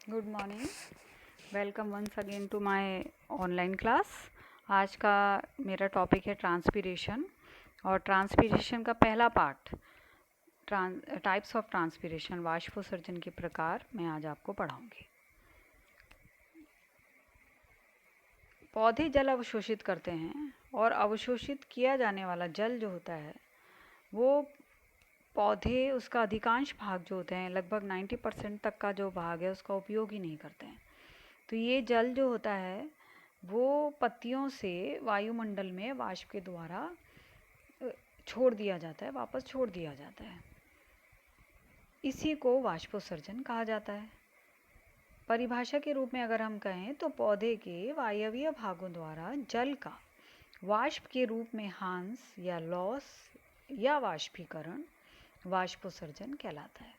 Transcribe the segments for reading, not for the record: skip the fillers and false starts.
Good morning. Welcome once again to my online class. आज का मेरा टॉपिक है ट्रांसपीरेशन और ट्रांसपीरेशन का पहला पार्ट टाइप्स ऑफ ट्रांसपीरेशन, वाष्पोत्सर्जन के प्रकार मैं आज आपको पढ़ाऊंगी। पौधे जल अवशोषित करते हैं और अवशोषित किया जाने वाला जल जो होता है वो पौधे उसका अधिकांश भाग जो होते हैं लगभग 90% तक का जो भाग है उसका उपयोग ही नहीं करते हैं। तो ये जल जो होता है वो पत्तियों से वायुमंडल में वाष्प के द्वारा छोड़ दिया जाता है, वापस छोड़ दिया जाता है। इसी को वाष्पोत्सर्जन कहा जाता है। परिभाषा के रूप में अगर हम कहें तो पौधे के वायवीय भागों द्वारा जल का वाष्प के रूप में ह्रास या लॉस या वाष्पीकरण वाष्पोत्सर्जन कहलाता है।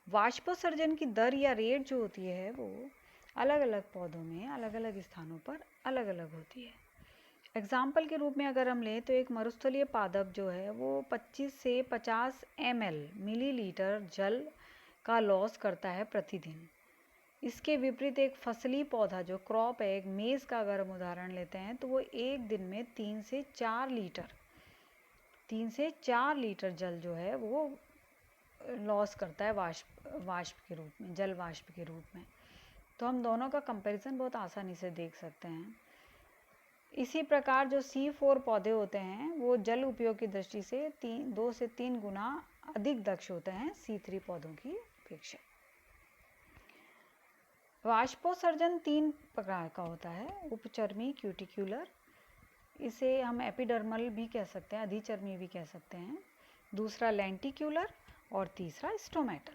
वाष्पोत्सर्जन की दर या रेट जो होती है वो अलग अलग पौधों में अलग अलग स्थानों पर अलग अलग होती है। एग्जाम्पल के रूप में अगर हम लें तो एक मरुस्थलीय पादप जो है वो 25 से 50 मिलीलीटर जल का लॉस करता है प्रतिदिन। इसके विपरीत एक फसली पौधा जो क्रॉप है, एक मेज़ का अगर हम उदाहरण लेते हैं तो वो एक दिन में 3 से 4 लीटर जल जो है वो लॉस करता है वाष्प के रूप में, जल वाष्प के रूप में। तो हम दोनों का कंपैरिजन बहुत आसानी से देख सकते हैं। इसी प्रकार जो C4 पौधे होते हैं वो जल उपयोग की दृष्टि से 2 से 3 गुना अधिक दक्ष होते हैं C3 पौधों की अपेक्षा। वाष्पोत्सर्जन 3 प्रकार का होता है, उपचर्मी, क्यूटिक्युलर, इसे हम एपिडर्मल भी कह सकते हैं, अधिचर्मी भी कह सकते हैं। दूसरा लेंटिक्युलर और तीसरा स्टोमेटल।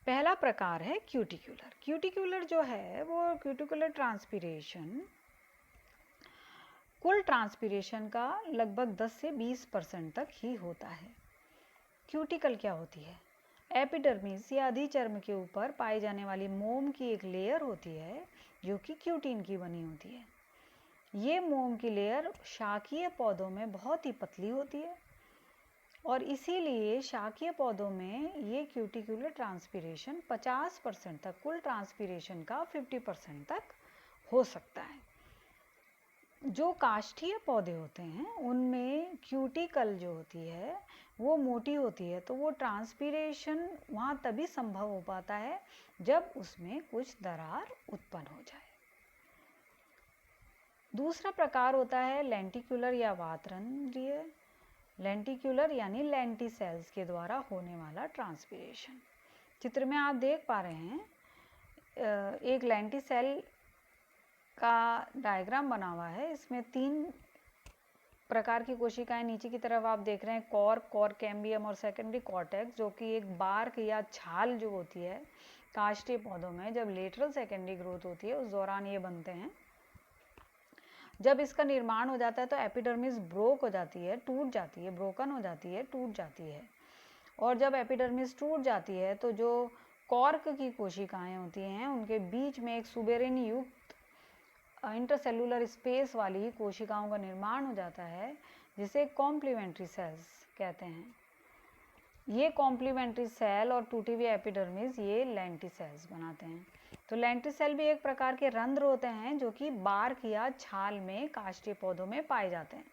पहला प्रकार है क्यूटिक्युलर। क्यूटिक्युलर जो है वो क्यूटिकुलर ट्रांसपीरेशन कुल ट्रांसपीरेशन का लगभग 10 से 20% तक ही होता है। क्यूटिकल क्या होती है? एपिडर्मिस या अधिचर्म के ऊपर पाई जाने वाली मोम की एक लेयर होती है जो कि क्यूटिन की बनी होती है। ये मोम की लेयर शाकीय पौधों में बहुत ही पतली होती है और इसीलिए शाकीय पौधों में ये क्यूटिकुलर ट्रांसपीरेशन 50% तक, कुल ट्रांसपीरेशन का 50% तक हो सकता है। जो काष्ठीय पौधे होते हैं उनमें क्यूटिकल जो होती है वो मोटी होती है, तो वो ट्रांसपीरेशन वहाँ तभी संभव हो पाता है जब उसमें कुछ दरार उत्पन्न हो जाए। दूसरा प्रकार होता है लेंटिक्युलर या वातरंध्रीय। लेंटिक्युलर यानी लेंटिसेल्स के द्वारा होने वाला ट्रांसपीरेशन। चित्र में आप देख पा रहे हैं एक लेंटिसेल का डायग्राम बना हुआ है। इसमें 3 प्रकार की कोशिकाएं नीचे की तरफ आप देख रहे हैं, कॉर कैम्बियम और सेकेंडरी कॉर्टेक्स, जो कि एक बार्क या छाल जो होती है काष्ठीय पौधों में जब लेटरल सेकेंडरी ग्रोथ होती है उस दौरान ये बनते हैं। जब इसका निर्माण हो जाता है तो एपिडर्मिस ब्रोक हो जाती है, टूट जाती है, ब्रोकन हो जाती है, टूट जाती है। और जब एपिडर्मिस टूट जाती है तो जो कॉर्क की कोशिकाएं होती हैं उनके बीच में एक सुबेरिन युक्त इंटरसेलुलर स्पेस वाली कोशिकाओं का निर्माण हो जाता है जिसे कॉम्प्लीमेंट्री सेल्स कहते हैं। ये कॉम्प्लीमेंट्री सेल और टूटी हुई एपिडर्मिस ये लेंटिसेल्स बनाते हैं। तो लेंटिसेल भी एक प्रकार के रंध्र होते हैं जो कि बार्क या छाल में काष्ठीय पौधों में पाए जाते हैं।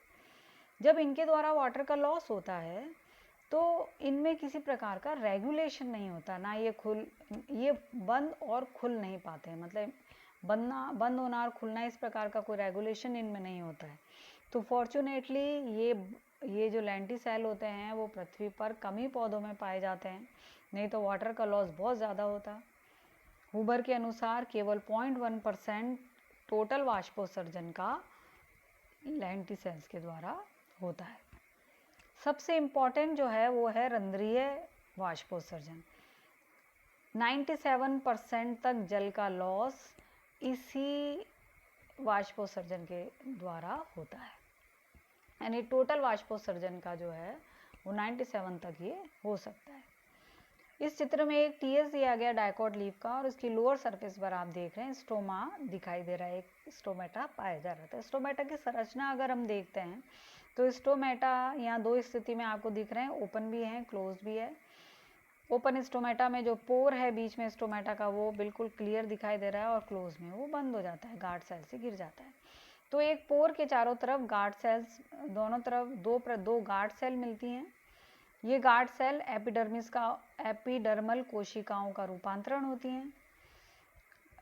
जब इनके द्वारा वाटर का लॉस होता है तो इनमें किसी प्रकार का रेगुलेशन नहीं होता, ना ये बंद और खुल नहीं पाते हैं, मतलब बंद होना और खुलना इस प्रकार का कोई रेगुलेशन इनमें नहीं होता है। तो फॉर्चुनेटली ये जो लेंटिसेल होते हैं वो पृथ्वी पर कम ही पौधों में पाए जाते हैं, नहीं तो वाटर का लॉस बहुत ज़्यादा होता। हुबर के अनुसार केवल 0.1% टोटल वाष्पोत्सर्जन का लेंटिसेल्स के द्वारा होता है। सबसे इम्पॉर्टेंट जो है वो है रंध्रीय वाष्पोत्सर्जन। 97% तक जल का लॉस इसी वाष्पोत्सर्जन के द्वारा होता है, यानी टोटल वाष्पोत्सर्जन का जो है वो 97 तक ये हो सकता है। इस चित्र में एक टीएस दिया गया डाइकोट लीफ का और उसकी लोअर सरफेस पर आप देख रहे हैं स्टोमा दिखाई दे रहा है, एक स्टोमेटा पाया जा रहा था। स्टोमेटा की संरचना अगर हम देखते हैं तो स्टोमेटा यहाँ 2 स्थिति में आपको दिख रहे हैं, ओपन भी है, क्लोज भी है। ओपन स्टोमेटा में जो पोर है बीच में स्टोमेटा का वो बिल्कुल क्लियर दिखाई दे रहा है, और क्लोज में वो बंद हो जाता है, गार्ड सेल से घिर जाता है। तो एक पोर के चारों तरफ गार्ड सेल्स, दोनों तरफ दो गार्ड सेल मिलती हैं। ये गार्ड सेल एपिडर्मल कोशिकाओं का रूपांतरण होती हैं।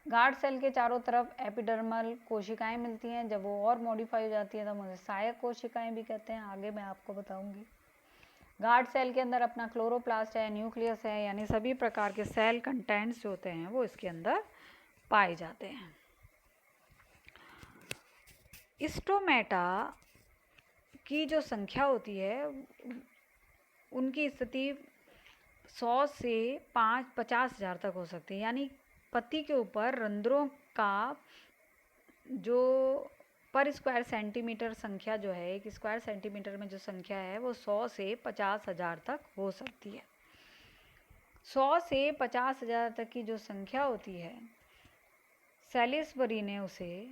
गार्ड सेल के चारों तरफ एपिडर्मल कोशिकाएं मिलती हैं। जब वो और मॉडिफाई हो जाती है तो मुझे सहायक कोशिकाएं भी कहते हैं, आगे मैं आपको बताऊंगी। गार्ड सेल के अंदर अपना क्लोरोप्लास्ट है, न्यूक्लियस है, यानी सभी प्रकार के सेल कंटेंट्स जो होते हैं वो इसके अंदर पाए जाते हैं। स्टोमेटा की जो संख्या होती है उनकी स्थिति 100 से 50,000 तक हो सकती है, यानी पत्ती के ऊपर रंध्रों का जो पर स्क्वायर सेंटीमीटर संख्या जो है, एक स्क्वायर सेंटीमीटर में जो संख्या है वो 100 से 50,000 तक हो सकती है। 100 से 50,000 तक की जो संख्या होती है, सैलिसबरी ने उसे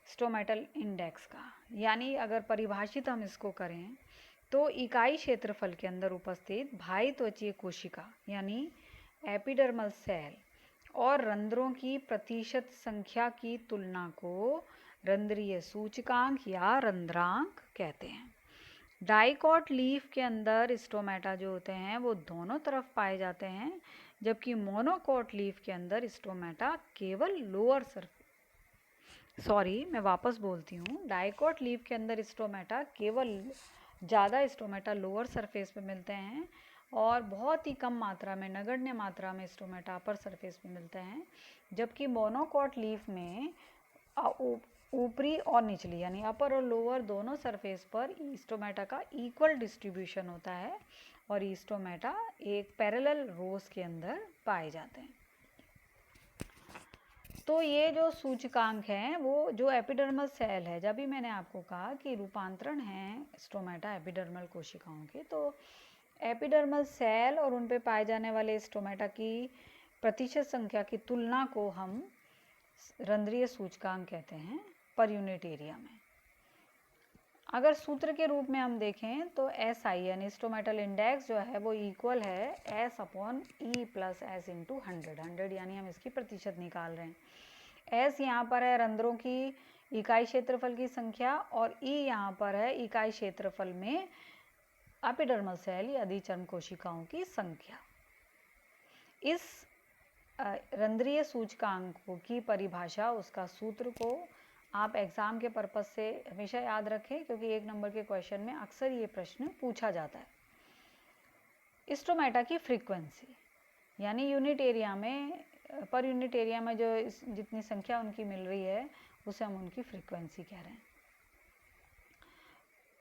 स्टोमेटल इंडेक्स का, यानी अगर परिभाषित हम इसको करें तो इकाई क्षेत्रफल के अंदर उपस्थित बाह्य त्वचीय कोशिका यानी एपिडर्मल सेल और रंध्रों की प्रतिशत संख्या की तुलना को रंध्रीय सूचकांक या रंध्रांक कहते हैं। डाइकॉट लीफ के अंदर स्टोमेटा जो होते हैं वो दोनों तरफ पाए जाते हैं, जबकि मोनोकॉट लीफ के अंदर स्टोमेटा केवल मैं वापस बोलती हूँ। डाइकॉट लीफ के अंदर स्टोमेटा केवल ज़्यादा स्टोमेटा लोअर सरफेस पे मिलते हैं और बहुत ही कम मात्रा में, नगण्य मात्रा में स्टोमेटा अपर सरफेस पे मिलते हैं, जबकि मोनोकॉट लीफ में ऊपरी और निचली यानी अपर और लोअर दोनों सरफेस पर स्टोमेटा का इक्वल डिस्ट्रीब्यूशन होता है और स्टोमेटा एक पैरेलल रोज के अंदर पाए जाते हैं। तो ये जो सूचकांक हैं वो जो एपिडर्मल सेल है, जब भी मैंने आपको कहा कि रूपांतरण है स्टोमेटा एपिडर्मल कोशिकाओं के, तो एपिडर्मल सेल और उन पे पाए जाने वाले स्टोमेटा की प्रतिशत संख्या की तुलना को हम रंध्रीय सूचकांक कहते हैं पर यूनिट एरिया में। अगर सूत्र के रूप में हम देखें तो SI यानी स्टोमेटल इंडेक्स जो है वो इक्वल है S/E + S × 100 यानी हम इसकी प्रतिशत निकाल रहे हैं। S यहाँ पर है रंध्रों की इकाई क्षेत्रफल की संख्या और E यहाँ पर है इकाई क्षेत्रफल में एपिडर्मल सेल या अधिचर्म कोशिकाओं की संख्या। इस रंध्रीय सूचकांक की परिभाषा, उसका सूत्र को आप एग्ज़ाम के पर्पस से हमेशा याद रखें, क्योंकि 1 नंबर के क्वेश्चन में अक्सर ये प्रश्न पूछा जाता है। स्टोमेटा की फ्रीक्वेंसी यानी यूनिट एरिया में, पर यूनिट एरिया में जो जितनी संख्या उनकी मिल रही है उसे हम उनकी फ्रीक्वेंसी कह रहे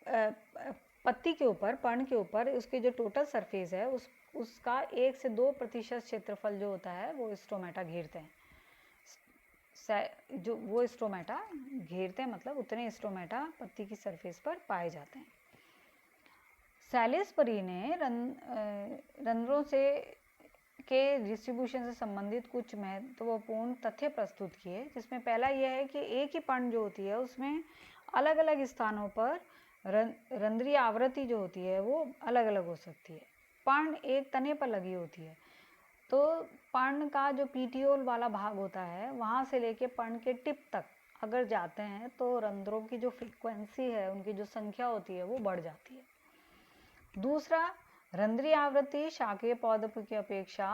हैं। पत्ती के ऊपर, पर्ण के ऊपर उसके जो टोटल सरफेस है उसका 1 से 2% क्षेत्रफल जो होता है वो स्टोमेटा घेरते हैं। जो वो स्टोमेटा घेरते हैं मतलब उतने स्टोमेटा पत्ती की सरफेस पर पाए जाते हैं। सैलिसबरी ने रंध्रों से के डिस्ट्रीब्यूशन से संबंधित कुछ महत्वपूर्ण तथ्य प्रस्तुत किए, जिसमें पहला यह है कि एक ही पर्ण जो होती है उसमें अलग अलग स्थानों पर रंध्रीय आवृत्ति जो होती है वो अलग अलग हो सकती है। पर्ण एक तने पर लगी होती है, तो पर्ण का जो पीटियोल वाला भाग होता है वहाँ से लेके पर्ण के टिप तक अगर जाते हैं तो रंध्रों की जो फ्रीक्वेंसी है, उनकी जो संख्या होती है वो बढ़ जाती है। दूसरा, रंध्रीय आवृत्ति शाकीय पौधों की अपेक्षा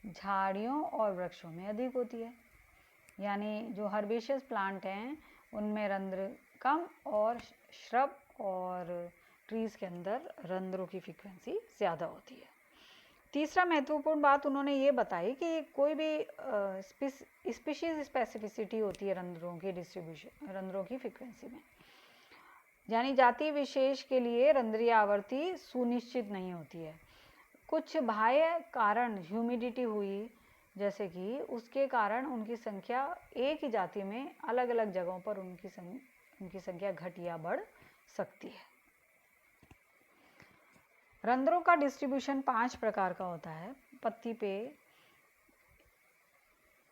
झाड़ियों और वृक्षों में अधिक होती है, यानी जो हर्बेशियस प्लांट हैं उनमें रंध्र कम और श्रब और ट्रीज़ के अंदर रंध्रों की फ्रीक्वेंसी ज़्यादा होती है। तीसरा महत्वपूर्ण बात उन्होंने ये बताई कि कोई भी स्पीशीज स्पेसिफिसिटी होती है रंध्रों की डिस्ट्रीब्यूशन, रंध्रों की फ्रीक्वेंसी में, यानी जाति विशेष के लिए रंध्रीय आवृत्ति सुनिश्चित नहीं होती है। कुछ बाह्य कारण, ह्यूमिडिटी हुई जैसे कि, उसके कारण उनकी संख्या एक ही जाति में अलग अलग जगहों पर उनकी संख्या घट या बढ़ सकती है। रंध्रों का डिस्ट्रीब्यूशन 5 प्रकार का होता है पत्ती पे।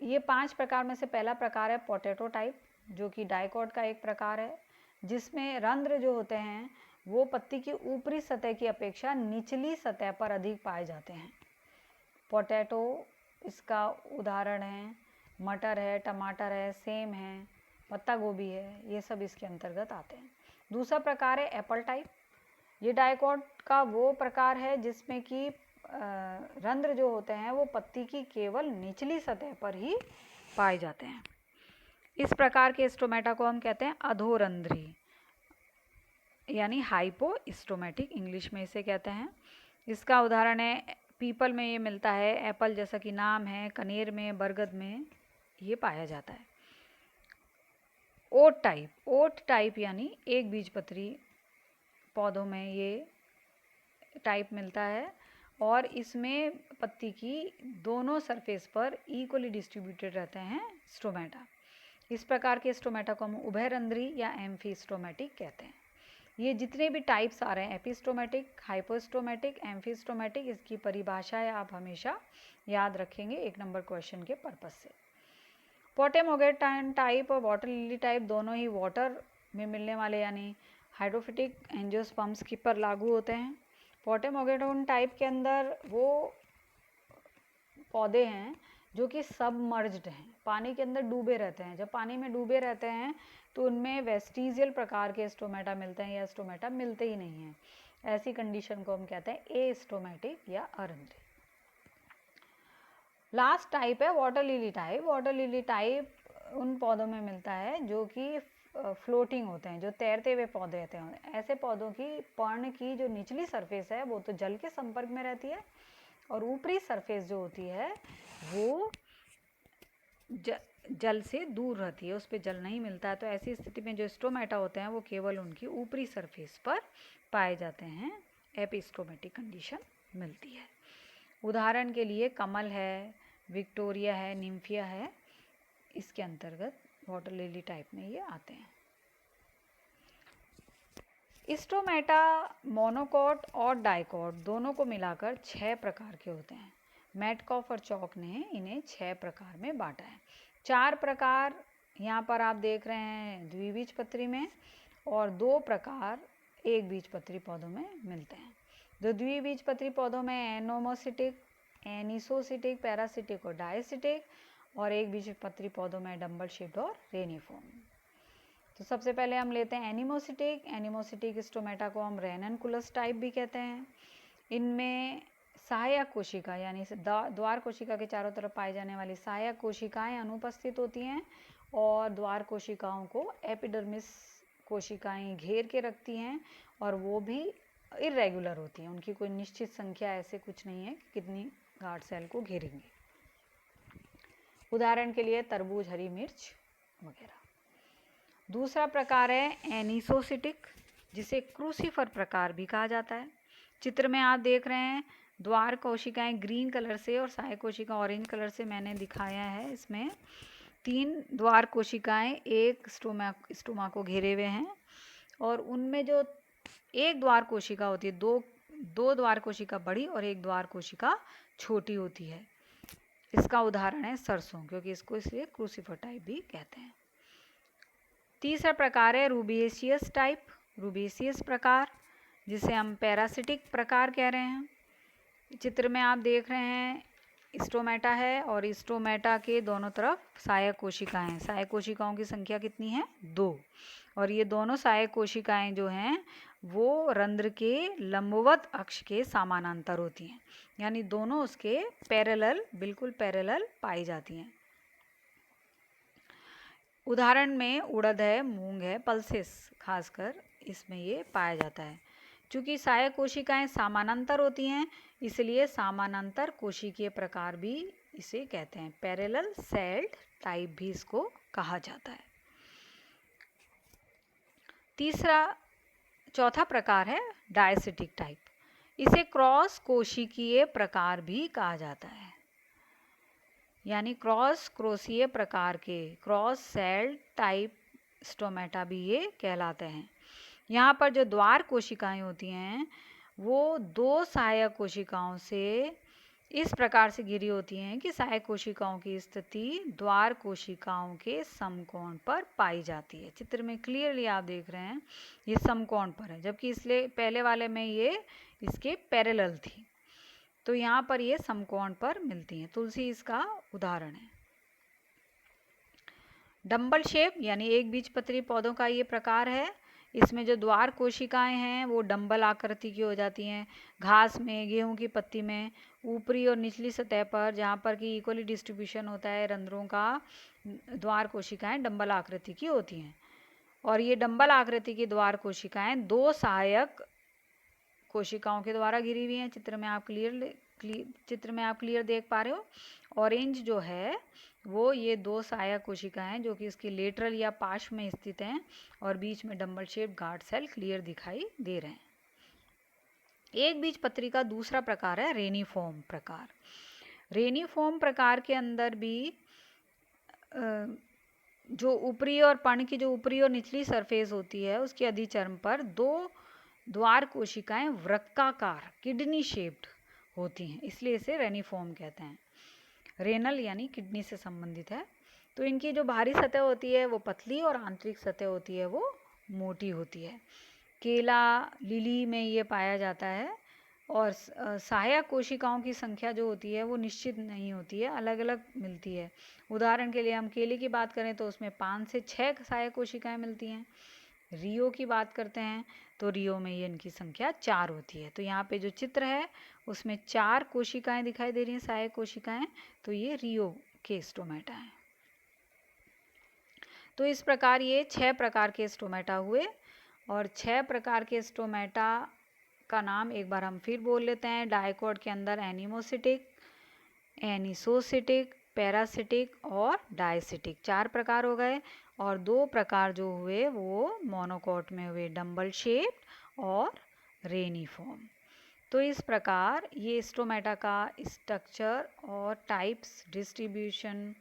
ये 5 प्रकार में से पहला प्रकार है पोटैटो टाइप, जो कि डाइकॉट का एक प्रकार है, जिसमें रंध्र जो होते हैं वो पत्ती की ऊपरी सतह की अपेक्षा निचली सतह पर अधिक पाए जाते हैं। पोटैटो इसका उदाहरण है, मटर है, टमाटर है, सेम है, पत्ता गोभी है, ये सब इसके अंतर्गत आते हैं। दूसरा प्रकार है एप्पल टाइप। ये डाइकॉट का वो प्रकार है जिसमें कि रंध्र जो होते हैं वो पत्ती की केवल निचली सतह पर ही पाए जाते हैं। इस प्रकार के स्टोमेटा को हम कहते हैं अधोरंध्री यानी हाइपोस्टोमेटिक, इंग्लिश में इसे कहते हैं। इसका उदाहरण है पीपल में ये मिलता है, एप्पल जैसा कि नाम है, कनेर में, बरगद में ये पाया जाता है। ओट टाइप यानी एक बीजपत्री पौधों में ये टाइप मिलता है और इसमें पत्ती की दोनों सरफेस पर इक्वली डिस्ट्रीब्यूटेड रहते हैं स्टोमेटा। इस प्रकार के स्टोमेटा को हम उभयरंध्री या एम्फीस्टोमेटिक कहते हैं। ये जितने भी टाइप्स आ रहे हैं, एपिस्टोमेटिक, हाइपोस्टोमेटिक, एम्फीस्टोमेटिक, इसकी परिभाषाएं आप हमेशा याद रखेंगे 1 नंबर क्वेश्चन के पर्पज से। पोटेमोगेटान टाइप और वाटर लिली टाइप दोनों ही वाटर में मिलने वाले यानी हाइड्रोफिटिक एंजियोस्पर्म्स की पर लागू होते हैं। पोटेमोगेटोन टाइप के अंदर वो पौधे हैं जो कि सबमर्ज्ड हैं, पानी के अंदर डूबे रहते हैं। जब पानी में डूबे रहते हैं तो उनमें वेस्टिजियल प्रकार के स्टोमेटा मिलते हैं या स्टोमेटा मिलते ही नहीं हैं। ऐसी कंडीशन को हम कहते हैं एस्टोमेटिक या अरंध्री। लास्ट टाइप है water lily type. Water lily type उन पौधों में मिलता है जो कि फ्लोटिंग होते हैं, जो तैरते हुए पौधे रहते हैं। ऐसे पौधों की पर्ण की जो निचली सरफेस है वो तो जल के संपर्क में रहती है और ऊपरी सरफेस जो होती है वो जल से दूर रहती है, उस पर जल नहीं मिलता है। तो ऐसी स्थिति में जो स्टोमेटा होते हैं वो केवल उनकी ऊपरी सरफेस पर पाए जाते हैं, एपिस्टोमेटिक कंडीशन मिलती है। उदाहरण के लिए कमल है, विक्टोरिया है, निम्फिया है, इसके अंतर्गत वाटर लिली टाइप में ये आते हैं। स्टोमेटा मोनोकॉट और डाइकॉट दोनों को मिलाकर 6 प्रकार के होते हैं। मैटकॉफ और चौक ने इन्हें 6 प्रकार में बांटा है। 4 प्रकार यहाँ पर आप देख रहे हैं द्विबीजपत्री में और 2 प्रकार एक बीजपत्री पौधों में मिलते हैं। जो द्विबीजपत्री पौधों में एनोमोसिटिक, एनिसोसिटिक, पैरासिटिक और डायसिटिक और एक बीजपत्री पौधों में डंबल शेप्ड और रेनिफॉर्म। तो सबसे पहले हम लेते हैं एनिमोसिटिक। एनिमोसिटिक स्टोमेटा को हम रेननकुलस टाइप भी कहते हैं। इनमें सहायक कोशिका यानी द्वार कोशिका के चारों तरफ पाई जाने वाली सहायक कोशिकाएं अनुपस्थित होती हैं और द्वार कोशिकाओं को एपिडर्मिस कोशिकाएं घेर के रखती हैं और वो भी इरेगुलर होती हैं। उनकी कोई निश्चित संख्या ऐसे कुछ नहीं है कि कितनी गार्ड सेल को घेरेंगे। उदाहरण के लिए तरबूज, हरी मिर्च वगैरह। दूसरा प्रकार है एनिसोसिटिक, जिसे क्रूसिफर प्रकार भी कहा जाता है। चित्र में आप देख रहे हैं द्वार कोशिकाएं ग्रीन कलर से और सहायक कोशिका ऑरेंज कलर से मैंने दिखाया है। इसमें 3 द्वार कोशिकाएं एक स्टोमा को घेरे हुए हैं और उनमें जो एक द्वार कोशिका होती है, दो द्वार कोशिका बड़ी और एक द्वार कोशिका छोटी होती है। इसका उदाहरण है सरसों, क्योंकि इसको इसलिए क्रूसिफर टाइप भी कहते हैं। तीसरा प्रकार है रूबिएसियस टाइप, रूबिएसियस प्रकार, जिसे हम पैरासिटिक प्रकार कह रहे हैं। चित्र में आप देख रहे हैं स्टोमेटा है और स्टोमेटा के दोनों तरफ सहायक कोशिकाएं हैं। सहायक कोशिकाओं की संख्या कितनी है? 2। और ये दोनों सहायक कोशिकाएं जो हैं वो रंध्र के लंबवत अक्ष के समानांतर होती हैं, यानी दोनों उसके पैरेलल, बिल्कुल पैरेलल पाई जाती हैं। उदाहरण में उड़द है, मूंग है, पल्सेस खासकर इसमें ये पाया जाता है। चूँकि सहायक कोशिकाएं समानांतर होती हैं इसलिए समानांतर कोशिकीय प्रकार भी इसे कहते हैं। पैरेलल सेल्ड टाइप भी इसको कहा जाता है। चौथा प्रकार है डायसिटिक टाइप। इसे क्रॉस कोशिकीय प्रकार भी कहा जाता है, यानी क्रोसीय प्रकार के, क्रॉस सेल्ड टाइप स्टोमेटा भी ये कहलाते हैं। यहाँ पर जो द्वार कोशिकाएं होती हैं वो 2 सहायक कोशिकाओं से इस प्रकार से घिरी होती हैं कि सहायक कोशिकाओं की स्थिति द्वार कोशिकाओं के समकोण पर पाई जाती है। चित्र में क्लियरली आप देख रहे हैं ये समकोण पर है, जबकि इसलिए पहले वाले में ये इसके पैरेलल थी। तो यहाँ पर ये समकोण पर मिलती हैं। तुलसी इसका उदाहरण है। डंबल शेप यानी एक बीजपत्री पौधों का ये प्रकार है। इसमें जो द्वार कोशिकाएं हैं वो डंबल आकृति की हो जाती हैं। घास में, गेहूं की पत्ती में ऊपरी और निचली सतह पर जहाँ पर कि इक्वली डिस्ट्रीब्यूशन होता है रंध्रों का, द्वार कोशिकाएं डंबल आकृति की होती हैं। और ये डंबल आकृति की द्वार कोशिकाएं दो सहायक कोशिकाओं के द्वारा घिरी हुई हैं। चित्र में आप क्लियर देख पा रहे हो। ऑरेंज जो है वो ये दो सहायक कोशिकाएं जो कि इसकी लेटरल या पार्श्व में स्थित हैं और बीच में dumbbell shape guard cell clear दिखाई दे रहे हैं। एक बीजपत्री का दूसरा प्रकार है रेनिफॉर्म प्रकार। रेनिफॉर्म प्रकार के अंदर भी जो ऊपरी और पण की जो ऊपरी और निचली सरफेस होती है उसकी अधिचर्म पर दो द्वार कोशिकाएं वृत्ताकार किडनी शेप्ड होती हैं, इसलिए इसे रेनिफॉर्म कहते हैं। रेनल यानी किडनी से संबंधित है। तो इनकी जो बाहरी सतह होती है वो पतली और आंतरिक सतह होती है वो मोटी होती है। केला, लिली में ये पाया जाता है। और सहायक कोशिकाओं की संख्या जो होती है वो निश्चित नहीं होती है, अलग अलग मिलती है। उदाहरण के लिए हम केले की बात करें तो उसमें 5 से 6 सहायक कोशिकाएं मिलती हैं। रियो की बात करते हैं तो रियो में ये इनकी संख्या 4 होती है। तो यहाँ पे जो चित्र है उसमें 4 कोशिकाएं दिखाई दे रही हैं, सहायक कोशिकाएं। तो ये रियो के स्टोमेटा हैं। तो इस प्रकार ये 6 प्रकार के स्टोमेटा हुए। और 6 प्रकार के स्टोमेटा का नाम एक बार हम फिर बोल लेते हैं। डायकॉट के अंदर एनिमोसिटिक, एनिसोसिटिक, पैरासिटिक और डायसिटिक 4 प्रकार हो गए। और 2 प्रकार जो हुए वो मोनोकॉट में हुए, डंबल शेप और रेनिफॉर्म। तो इस प्रकार ये स्टोमेटा का स्ट्रक्चर और टाइप्स, डिस्ट्रीब्यूशन,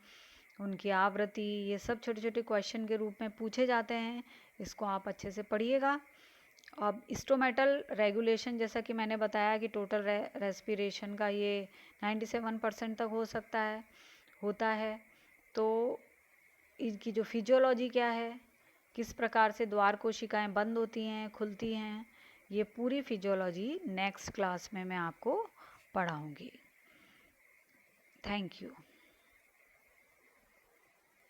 उनकी आवृत्ति, ये सब छोटे छोटे क्वेश्चन के रूप में पूछे जाते हैं। इसको आप अच्छे से पढ़िएगा। अब स्टोमेटल रेगुलेशन, जैसा कि मैंने बताया कि टोटल रेस्पिरेशन का ये 97% तक होता है। तो इनकी जो फिजियोलॉजी क्या है, किस प्रकार से द्वार कोशिकाएं बंद होती हैं, खुलती हैं, ये पूरी फिजियोलॉजी नेक्स्ट क्लास में मैं आपको पढ़ाऊंगी। Thank you.